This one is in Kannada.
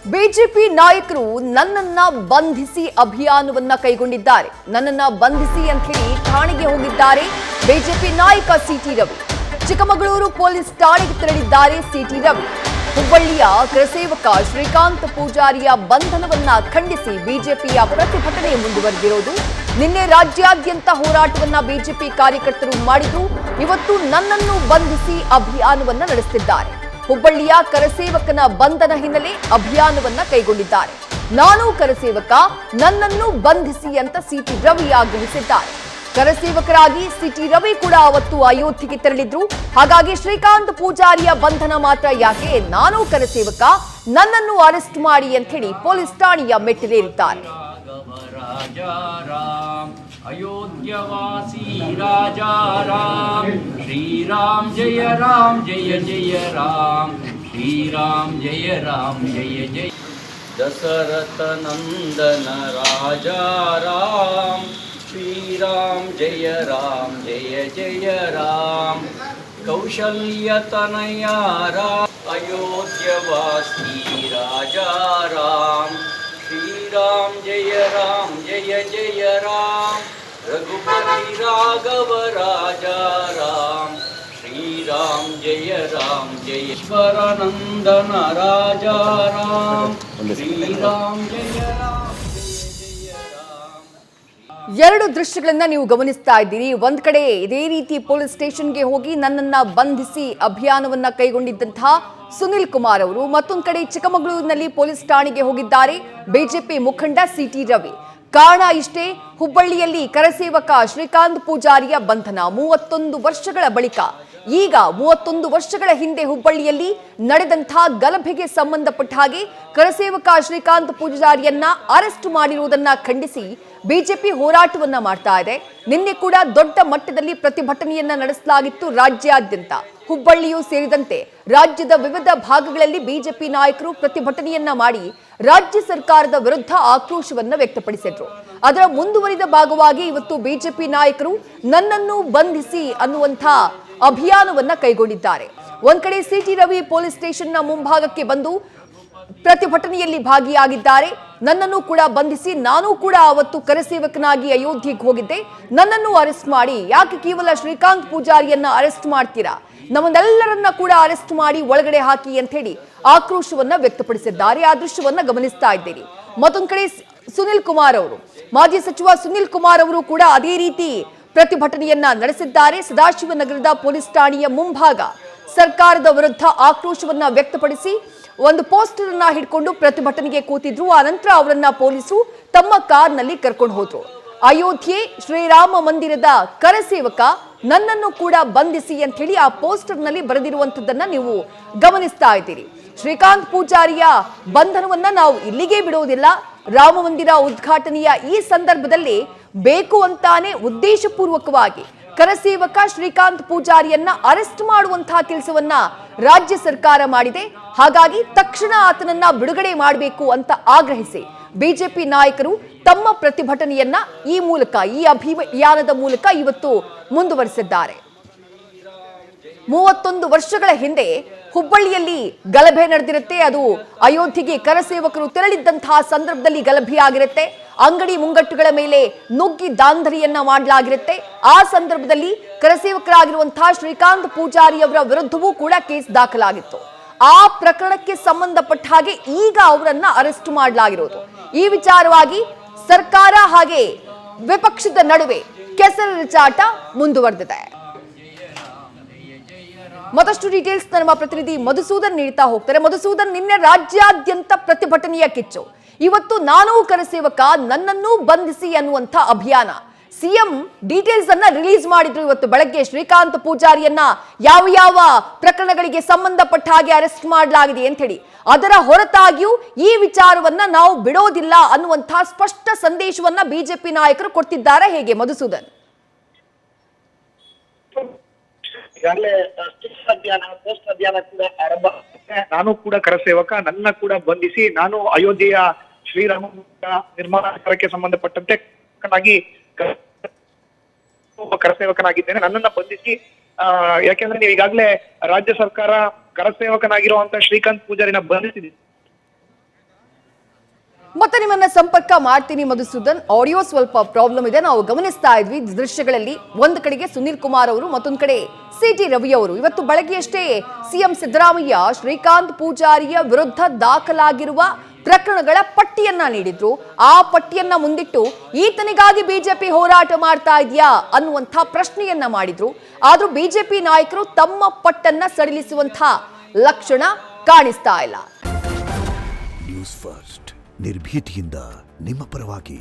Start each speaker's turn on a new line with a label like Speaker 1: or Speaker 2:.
Speaker 1: ಬಿಜೆಪಿ ನಾಯಕರು ನನ್ನನ್ನ ಬಂಧಿಸಿ ಅಭಿಯಾನವನ್ನ ಕೈಗೊಂಡಿದ್ದಾರೆ. ನನ್ನನ್ನ ಬಂಧಿಸಿ ಅಂತ ಹೇಳಿ ಠಾಣೆಗೆ ಹೋಗಿದ್ದಾರೆ ಬಿಜೆಪಿ ನಾಯಕ ಸಿಟಿ ರವಿ. ಚಿಕ್ಕಮಗಳೂರು ಪೊಲೀಸ್ ಠಾಣೆಗೆ ತೆರಳಿದ್ದಾರೆ ಸಿಟಿ ರವಿ. ಹುಬ್ಬಳ್ಳಿಯ ಕರಸೇವಕ ಶ್ರೀಕಾಂತ್ ಪೂಜಾರಿಯ ಬಂಧನವನ್ನ ಖಂಡಿಸಿ ಬಿಜೆಪಿಯ ಪ್ರತಿಭಟನೆ ಮುಂದುವರೆದಿರೋದು. ನಿನ್ನೆ ರಾಜ್ಯಾದ್ಯಂತ ಹೋರಾಟವನ್ನ ಬಿಜೆಪಿ ಕಾರ್ಯಕರ್ತರು ಮಾಡಿದ್ದು, ಇವತ್ತು ನನ್ನನ್ನು ಬಂಧಿಸಿ ಅಭಿಯಾನವನ್ನ ನಡೆಸುತ್ತಿದ್ದಾರೆ. ಹುಬ್ಬಳ್ಳಿಯ ಕರಸೇವಕನ ಬಂಧನ ಹಿನ್ನೆಲೆ ಅಭಿಯಾನವನ್ನ ಕೈಗೊಂಡಿದ್ದಾರೆ. ನಾನು ಕರಸೇವಕ, ನನ್ನನ್ನು ಬಂಧಿಸಿ ಅಂತ ಸಿಟಿ ರವಿ ಆಗ್ರಹಿಸಿದ್ದಾರೆ. ಕರಸೇವಕರಾಗಿ ಸಿಟಿ ರವಿ ಕೂಡ ಅವತ್ತು ಅಯೋಧ್ಯೆಗೆ ತೆರಳಿದ್ರು. ಹಾಗಾಗಿ ಶ್ರೀಕಾಂತ್ ಪೂಜಾರಿಯ ಬಂಧನ ಮಾತ್ರ ಯಾಕೆ, ನಾನು ಕರಸೇವಕ, ನನ್ನನ್ನು ಅರೆಸ್ಟ್ ಮಾಡಿ ಅಂತ ಹೇಳಿ ಪೊಲೀಸ್ ಠಾಣೆಯ ಮೆಟ್ಟಿಲೇರಿದ್ದಾರೆ.
Speaker 2: अयोध्यवासी राजा राम, श्री राम जय जय राम, श्री राम जय जय। दशरथ नंदन राजा राम, श्री राम जय जय राम, कौशल्य तनया राम, अयोध्यवासी राजा राम, श्री राम जय जय राम, रघुपति राघव राजा राम, श्री राम जय ईश्वर नंदन राजा राम, श्री राम जय जय राम।
Speaker 1: ಎರಡು ದೃಶ್ಯಗಳನ್ನ ನೀವು ಗಮನಿಸ್ತಾ ಇದ್ದೀರಿ. ಒಂದ್ ಕಡೆ ಇದೇ ರೀತಿ ಪೊಲೀಸ್ ಸ್ಟೇಷನ್ಗೆ ಹೋಗಿ ನನ್ನನ್ನ ಬಂಧಿಸಿ ಅಭಿಯಾನವನ್ನ ಕೈಗೊಂಡಿದ್ದಂತಹ ಸುನಿಲ್ ಕುಮಾರ್ ಅವರು, ಮತ್ತೊಂದು ಕಡೆ ಚಿಕ್ಕಮಗಳೂರಿನಲ್ಲಿ ಪೊಲೀಸ್ ಠಾಣೆಗೆ ಹೋಗಿದ್ದಾರೆ ಬಿಜೆಪಿ ಮುಖಂಡ ಸಿಟಿ ರವಿ. ಕಾರಣ ಇಷ್ಟೇ, ಹುಬ್ಬಳ್ಳಿಯಲ್ಲಿ ಕರಸೇವಕ ಶ್ರೀಕಾಂತ್ ಪೂಜಾರಿಯ ಬಂಧನ 31 ವರ್ಷಗಳ ಬಳಿಕ. ಈಗ 31 ವರ್ಷಗಳ ಹಿಂದೆ ಹುಬ್ಬಳ್ಳಿಯಲ್ಲಿ ನಡೆದಂತಹ ಗಲಭೆಗೆ ಸಂಬಂಧಪಟ್ಟ ಹಾಗೆ ಕರಸೇವಕ ಶ್ರೀಕಾಂತ್ ಪೂಜಾರಿಯನ್ನ ಅರೆಸ್ಟ್ ಮಾಡಿರುವುದನ್ನ ಖಂಡಿಸಿ ಬಿಜೆಪಿ ಹೋರಾಟವನ್ನ ಮಾಡ್ತಾ ಇದೆ. ನಿನ್ನೆ ಕೂಡ ದೊಡ್ಡ ಮಟ್ಟದಲ್ಲಿ ಪ್ರತಿಭಟನೆಯನ್ನ ನಡೆಸಲಾಗಿತ್ತು ರಾಜ್ಯಾದ್ಯಂತ. ಹುಬ್ಬಳ್ಳಿಯೂ ಸೇರಿದಂತೆ ರಾಜ್ಯದ ವಿವಿಧ ಭಾಗಗಳಲ್ಲಿ ಬಿಜೆಪಿ ನಾಯಕರು ಪ್ರತಿಭಟನೆಯನ್ನ ಮಾಡಿ ರಾಜ್ಯ ಸರ್ಕಾರದ ವಿರುದ್ಧ ಆಕ್ರೋಶವನ್ನ ವ್ಯಕ್ತಪಡಿಸಿದ್ರು. ಅದರ ಮುಂದುವರಿದ ಭಾಗವಾಗಿ ಇವತ್ತು ಬಿಜೆಪಿ ನಾಯಕರು ನನ್ನನ್ನು ಬಂಧಿಸಿ ಅನ್ನುವಂಥ ಅಭಿಯಾನವನ್ನ ಕೈಗೊಂಡಿದ್ದಾರೆ. ಒಂದ್ ಕಡೆ ಸಿಟಿ ರವಿ ಪೊಲೀಸ್ ಸ್ಟೇಷನ್ನ ಮುಂಭಾಗಕ್ಕೆ ಬಂದು ಪ್ರತಿಭಟನೆಯಲ್ಲಿ ಭಾಗಿಯಾಗಿದ್ದಾರೆ. ನನ್ನನ್ನು ಕೂಡ ಬಂಧಿಸಿ, ನಾನು ಕೂಡ ಅವತ್ತು ಕರಸೇವಕನಾಗಿ ಅಯೋಧ್ಯೆಗೆ ಹೋಗಿದ್ದೆ, ನನ್ನನ್ನು ಅರೆಸ್ಟ್ ಮಾಡಿ, ಯಾಕೆ ಕೇವಲ ಶ್ರೀಕಾಂತ್ ಪೂಜಾರಿಯನ್ನ ಅರೆಸ್ಟ್ ಮಾಡ್ತೀರಾ, ನಮ್ಮನ್ನೆಲ್ಲರನ್ನ ಕೂಡ ಅರೆಸ್ಟ್ ಮಾಡಿ ಒಳಗಡೆ ಹಾಕಿ ಅಂತ ಹೇಳಿ ಆಕ್ರೋಶವನ್ನ ವ್ಯಕ್ತಪಡಿಸಿದ್ದಾರೆ. ಆ ದೃಶ್ಯವನ್ನ ಗಮನಿಸ್ತಾ ಇದ್ದೀರಿ. ಮತ್ತೊಂದು ಕಡೆ ಸುನಿಲ್ ಕುಮಾರ್ ಅವರು, ಮಾಜಿ ಸಚಿವ ಸುನಿಲ್ ಕುಮಾರ್ ಅವರು ಕೂಡ ಅದೇ ರೀತಿ ಪ್ರತಿಭಟನೆಯನ್ನ ನಡೆಸಿದ್ದಾರೆ. ಸದಾಶಿವನಗರದ ಪೊಲೀಸ್ ಠಾಣೆಯ ಮುಂಭಾಗ ಸರ್ಕಾರದ ವಿರುದ್ಧ ಆಕ್ರೋಶವನ್ನ ವ್ಯಕ್ತಪಡಿಸಿ ಒಂದು ಪೋಸ್ಟರ್ ಅನ್ನ ಹಿಡ್ಕೊಂಡು ಪ್ರತಿಭಟನೆಗೆ ಕೂತಿದ್ರು. ಆ ನಂತರ ಅವರನ್ನ ಪೊಲೀಸರು ತಮ್ಮ ಕಾರ್ನಲ್ಲಿ ಕರ್ಕೊಂಡು ಹೋದ್ರು. ಅಯೋಧ್ಯೆ ಶ್ರೀರಾಮ ಮಂದಿರದ ಕರಸೇವಕ, ನನ್ನನ್ನು ಕೂಡ ಬಂಧಿಸಿ ಅಂತ ಹೇಳಿ ಆ ಪೋಸ್ಟರ್ ನಲ್ಲಿ ಬರೆದಿರುವಂತದ್ದನ್ನ ನೀವು ಗಮನಿಸ್ತಾ ಇದ್ದೀರಿ. ಶ್ರೀಕಾಂತ್ ಪೂಜಾರಿಯ ಬಂಧನವನ್ನ ನಾವು ಇಲ್ಲಿಗೆ ಬಿಡೋದಿಲ್ಲ. ರಾಮ ಮಂದಿರ ಉದ್ಘಾಟನೆಯ ಈ ಸಂದರ್ಭದಲ್ಲಿ ಬೇಕು ಅಂತಾನೆ ಉದ್ದೇಶಪೂರ್ವಕವಾಗಿ ಕರಸೇವಕ ಶ್ರೀಕಾಂತ್ ಪೂಜಾರಿಯನ್ನ ಅರೆಸ್ಟ್ ಮಾಡುವಂತಹ ಕೆಲಸವನ್ನ ರಾಜ್ಯ ಸರ್ಕಾರ ಮಾಡಿದೆ. ಹಾಗಾಗಿ ತಕ್ಷಣ ಆತನನ್ನ ಬಿಡುಗಡೆ ಮಾಡಬೇಕು ಅಂತ ಆಗ್ರಹಿಸಿ ಬಿಜೆಪಿ ನಾಯಕರು ತಮ್ಮ ಪ್ರತಿಭಟನೆಯನ್ನ ಈ ಮೂಲಕ, ಈ ಅಭಿಯಾನದ ಮೂಲಕ ಇವತ್ತು ಮುಂದುವರಿಸಿದ್ದಾರೆ. 31 ವರ್ಷಗಳ ಹಿಂದೆ ಹುಬ್ಬಳ್ಳಿಯಲ್ಲಿ ಗಲಭೆ ನಡೆದಿರುತ್ತೆ. ಅದು ಅಯೋಧ್ಯೆಗೆ ಕರಸೇವಕರು ತೆರಳಿದ್ದಂತಹ ಸಂದರ್ಭದಲ್ಲಿ ಗಲಭೆ ಆಗಿರುತ್ತೆ. ಅಂಗಡಿ ಮುಂಗಟ್ಟುಗಳ ಮೇಲೆ ನುಗ್ಗಿ ದಾಂಧಲೆಯನ್ನ ಮಾಡಲಾಗಿರುತ್ತೆ. ಆ ಸಂದರ್ಭದಲ್ಲಿ ಕರಸೇವಕರಾಗಿರುವಂತಹ ಶ್ರೀಕಾಂತ್ ಪೂಜಾರಿ ಅವರ ವಿರುದ್ಧವೂ ಕೂಡ ಕೇಸ್ ದಾಖಲಾಗಿತ್ತು. ಆ ಪ್ರಕರಣಕ್ಕೆ ಸಂಬಂಧಪಟ್ಟ ಹಾಗೆ ಈಗ ಅವರನ್ನ ಅರೆಸ್ಟ್ ಮಾಡಲಾಗಿರೋದು. ಈ ವಿಚಾರವಾಗಿ ಸರ್ಕಾರ ಹಾಗೆ ವಿಪಕ್ಷದ ನಡುವೆ ಕೆಸರೆರಚಾಟ ಮುಂದುವರೆದಿದೆ. ಮತ್ತಷ್ಟು ಡೀಟೇಲ್ಸ್ ನಮ್ಮ ಪ್ರತಿನಿಧಿ ಮಧುಸೂದನ್ ನೀಡ್ತಾ ಹೋಗ್ತಾರೆ. ಮಧುಸೂದನ್, ನಿನ್ನೆ ರಾಜ್ಯಾದ್ಯಂತ ಪ್ರತಿಭಟನೆಯ ಕಿಚ್ಚು. ಇವತ್ತು ನಾನು ಕರಸೇವಕ, ನನ್ನನ್ನು ಬಂಧಿಸಿ ಅನ್ನುವಂಥ ಅಭಿಯಾನ. ಸಿಎಂ ಡೀಟೇಲ್ಸ್ ಅನ್ನ ರಿಲೀಸ್ ಮಾಡಿದ್ರು ಇವತ್ತು ಬೆಳಗ್ಗೆ. ಶ್ರೀಕಾಂತ್ ಪೂಜಾರಿಯನ್ನ ಯಾವ ಯಾವ ಪ್ರಕರಣಗಳಿಗೆ ಸಂಬಂಧಪಟ್ಟ ಹಾಗೆ ಅರೆಸ್ಟ್ ಮಾಡಲಾಗಿದೆ ಅಂತ ಹೇಳಿ. ಅದರ ಹೊರತಾಗಿಯೂ ಈ ವಿಚಾರವನ್ನ ನಾವು ಬಿಡೋದಿಲ್ಲ ಅನ್ನುವಂಥ ಸ್ಪಷ್ಟ ಸಂದೇಶವನ್ನ ಬಿಜೆಪಿ ನಾಯಕರು ಕೊಡ್ತಿದ್ದಾರೆ. ಹೇಗೆ ಮಧುಸೂದನ್?
Speaker 3: ಈಗಾಗಲೇ ಪೋಸ್ಟ್ ಅಭಿಯಾನ ಕೂಡ ಆರಂಭ. ನಾನು ಕೂಡ ಕರಸೇವಕ, ನನ್ನ ಕೂಡ ಬಂಧಿಸಿ, ನಾನು ಅಯೋಧ್ಯೆಯ ಶ್ರೀರಾಮ ನಿರ್ಮಾಣ ಕಾರ್ಯಕ್ಕೆ ಸಂಬಂಧಪಟ್ಟಂತೆ ಕರಸೇವಕನಾಗಿದ್ದೇನೆ, ನನ್ನನ್ನ ಬಂಧಿಸಿ ಯಾಕೆಂದ್ರೆ ನೀವು ಈಗಾಗಲೇ ರಾಜ್ಯ ಸರ್ಕಾರ ಕರಸೇವಕನಾಗಿರುವಂತ ಶ್ರೀಕಾಂತ್ ಪೂಜಾರಿನ ಬಂಧಿಸಿದೆ.
Speaker 1: ಮತ್ತೆ ನಿಮ್ಮನ್ನ ಸಂಪರ್ಕ ಮಾಡ್ತೀನಿ ಮಧುಸೂದನ್. ಆಡಿಯೋ ಸ್ವಲ್ಪ ಪ್ರಾಬ್ಲಮ್ ಇದೆ, ನಾವು ಗಮನಿಸ್ತಾ ಇದ್ವಿ ದೃಶ್ಯಗಳಲ್ಲಿ. ಒಂದು ಕಡೆಗೆ ಸುನಿಲ್ ಕುಮಾರ್ ಅವರು, ಮತ್ತೊಂದು ಕಡೆ ಸಿಟಿ ರವಿ ಅವರು. ಇವತ್ತು ಬೆಳಗ್ಗೆಯಷ್ಟೇ ಸಿಎಂ ಸಿದ್ದರಾಮಯ್ಯ ಶ್ರೀಕಾಂತ್ ಪೂಜಾರಿಯ ವಿರುದ್ಧ ದಾಖಲಾಗಿರುವ ಪ್ರಕರಣಗಳ ಪಟ್ಟಿಯನ್ನ ನೀಡಿದ್ರು. ಆ ಪಟ್ಟಿಯನ್ನ ಮುಂದಿಟ್ಟು ಈತನಿಗಾಗಿ ಬಿಜೆಪಿ ಹೋರಾಟ ಮಾಡ್ತಾ ಇದೆಯಾ ಅನ್ನುವಂಥ ಪ್ರಶ್ನೆಯನ್ನ ಮಾಡಿದ್ರು. ಆದ್ರೂ ಬಿಜೆಪಿ ನಾಯಕರು ತಮ್ಮ ಪಟ್ಟನ್ನ ಸಡಿಲಿಸುವಂಥ ಲಕ್ಷಣ ಕಾಣಿಸ್ತಾ ಇಲ್ಲ.
Speaker 4: ನ್ಯೂಸ್ ಫಸ್ಟ್ ನಿರ್ಭೀತಿಯಿಂದ ನಿಮ್ಮ ಪರವಾಗಿ.